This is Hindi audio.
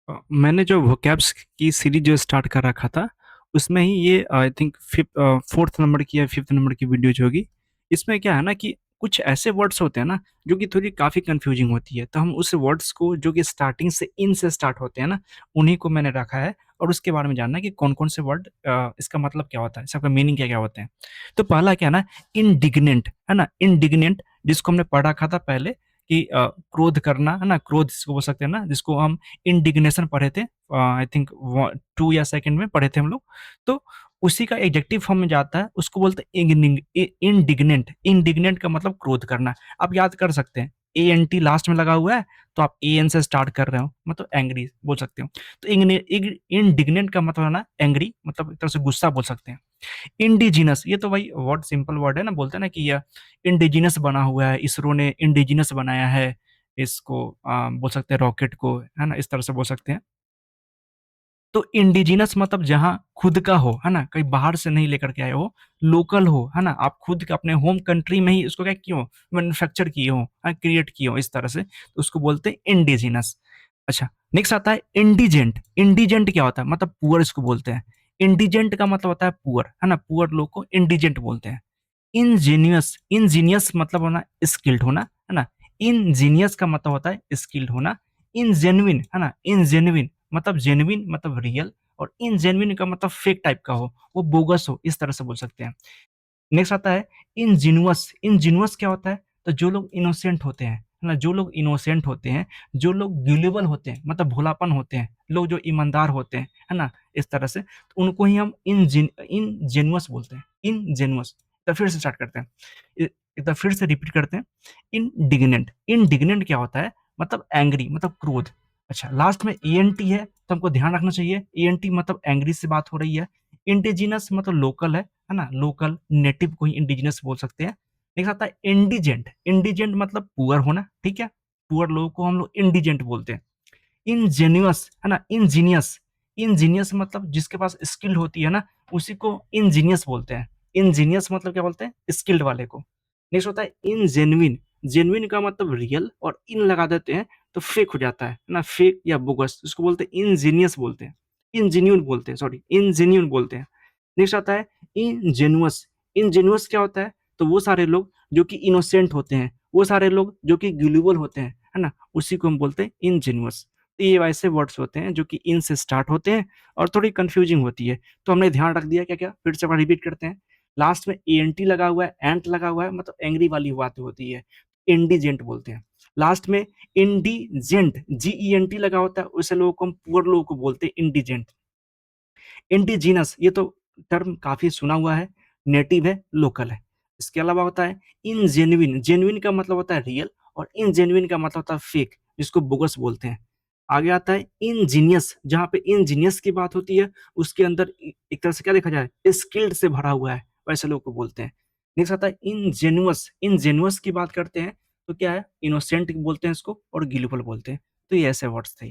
मैंने जो वोकैब्स की सीरीज जो स्टार्ट कर रखा था उसमें ही ये I think fifth fourth number की या फिफ्थ नंबर की वीडियो जो होगी। इसमें क्या है ना कि कुछ ऐसे वर्ड्स होते हैं ना जो कि थोड़ी काफ़ी कंफ्यूजिंग होती है, तो हम उस वर्ड्स को जो कि स्टार्टिंग से इन से स्टार्ट होते हैं ना, उन्हीं को मैंने रखा है। और उसके बारे में जानना है कि कौन कौन से वर्ड, इसका मतलब क्या होता है, इसका मीनिंग क्या क्या होते हैं। तो पहला क्या है ना, इनडिग्नेंट है ना, इनडिग्नेंट जिसको हमने पढ़ा रखा था पहले कि क्रोध करना है ना, क्रोध जिसको बोल सकते हैं ना, जिसको हम इंडिग्नेशन पढ़े थे, आई थिंक 2 या सेकंड में पढ़े थे हम लोग। तो उसी का एडजेक्टिव फॉर्म में जाता है, उसको बोलते हैं इंडिग्नेंट। इंडिग्नेंट का मतलब क्रोध करना। आप याद कर सकते हैं, ए एन टी लास्ट में लगा हुआ है, तो आप ए एन से स्टार्ट कर रहे हो, मतलब एंग्री बोल सकते हो। तो इंडिग्नेंट का मतलब है ना एंग्री, मतलब एक तरह से गुस्सा बोल सकते हैं। इंडिजिनस, ये तो भाई वर्ड सिंपल वर्ड है ना, बोलते हैं ना कि यह इंडिजिनस बना हुआ है, इसरो ने इंडिजिनस बनाया है इसको, बोल सकते हैं रॉकेट को, है ना, इस तरह से बोल सकते हैं। तो इंडिजिनस मतलब जहाँ खुद का हो, है ना, कहीं बाहर से नहीं लेकर के आए हो, लोकल हो, है ना, आप खुद के अपने होम कंट्री में ही उसको क्या किए हो, मैन्युफैक्चर किए हो, क्रिएट किए हो, इस तरह से, तो उसको बोलते हैं इंडिजिनस। अच्छा, नेक्स्ट आता है इंडिजेंट। इंडिजेंट क्या होता है, मतलब पुअर इसको बोलते हैं। इंडिजेंट का मतलब होता है पुअर, है ना, पुअर लोग को इंडिजेंट बोलते हैं। इंजीनियस, इंजीनियस मतलब होना स्किल्ड होना, है ना। इंजीनियस का मतलब होता है स्किल्ड होना। इनजेन्युइन, है ना, इनजेन्युइन मतलब जेन्युइन मतलब रियल, और इनजेन्युइन का मतलब फेक टाइप का हो, वो बोगस हो, इस तरह से बोल सकते हैं। नेक्स्ट आता है इंजीनियस। इंजीनियस क्या होता है, तो जो लोग इनोसेंट होते हैं, है ना, जो लोग इनोसेंट होते हैं, जो लोग ग्यूलेबल होते हैं, मतलब भोलापन होते हैं, लोग जो ईमानदार होते हैं, है ना, इस तरह से, तो उनको ही हम इनजेन्युअस बोलते हैं, इनजेन्युअस। तो फिर से स्टार्ट करते हैं, एक बार फिर से रिपीट करते हैं। इनडिग्नेंट, इनडिग्नेंट क्या होता है, मतलब एंग्री, मतलब क्रोध। अच्छा, लास्ट में ई एन टी है, तो हमको ध्यान रखना चाहिए, ई एन टी मतलब एंग्री से बात हो रही है। इंडिजिनस मतलब लोकल है ना, लोकल नेटिव को ही इंडिजिनस बोल सकते हैं। नेक्स्ट आता है इंडिजेंट। इंडिजेंट मतलब पुअर होना, ठीक है, पुअर लोगों को हम लोग इंडिजेंट बोलते हैं। इंजीनियस, है ना, इंजीनियस। इंजीनियस मतलब जिसके पास स्किल्ड होती है ना, उसी को इंजीनियस बोलते हैं। इंजीनियस मतलब क्या बोलते हैं, स्किल्ड वाले को। नेक्स्ट होता है इनजेन्युइन। जेन्युइन का मतलब रियल, और इन लगा देते हैं तो फेक हो जाता है ना, फेक या बोगस, इसको बोलते हैं इंजीनियस बोलते हैं, इंजीन्यून बोलते हैं, सॉरी, इंजीन्यून बोलते हैं। नेक्स्ट आता है इनजेनुअस। इनजेनुअस क्या होता है, तो वो सारे लोग जो कि इनोसेंट होते हैं, वो सारे लोग जो कि ग्लूबल होते हैं, है ना, उसी को हम बोलते हैं इनजेनुअस। तो ये वैसे वर्ड्स होते हैं जो कि इन से स्टार्ट होते हैं और थोड़ी कंफ्यूजिंग होती है, तो हमने ध्यान रख दिया क्या क्या, फिर से रिपीट करते हैं। लास्ट में ए एन टी लगा हुआ है, एंट लगा हुआ है, मतलब एंग्री वाली बात होती है, इंडिजेंट बोलते हैं। लास्ट में इंडिजेंट, जी ई एन टी लगा होता है, उसे लोगों को हम पुअर लोगों को बोलते हैं इंडिजेंट। इंडिजीनस, ये तो टर्म काफी सुना हुआ है, नेटिव है, लोकल है। इसके अलावा होता है इनजेन्युइन। जेन्युइन का मतलब होता है रियल, और इनजेन्युइन का मतलब होता है फेक, जिसको बोगस बोलते हैं। आगे आता है इंजीनियस, जहाँ पे इंजीनियस की बात होती है, उसके अंदर एक तरह से क्या देखा जाए, स्किल्ड से भरा हुआ है, वैसे लोग को बोलते हैं। नेक्स्ट आता है इनजेनुअस। इनजेनुअस की बात करते हैं तो क्या है, इनोसेंट बोलते हैं इसको, और गिलुबल बोलते हैं। तो ये ऐसे वर्ड्स थे।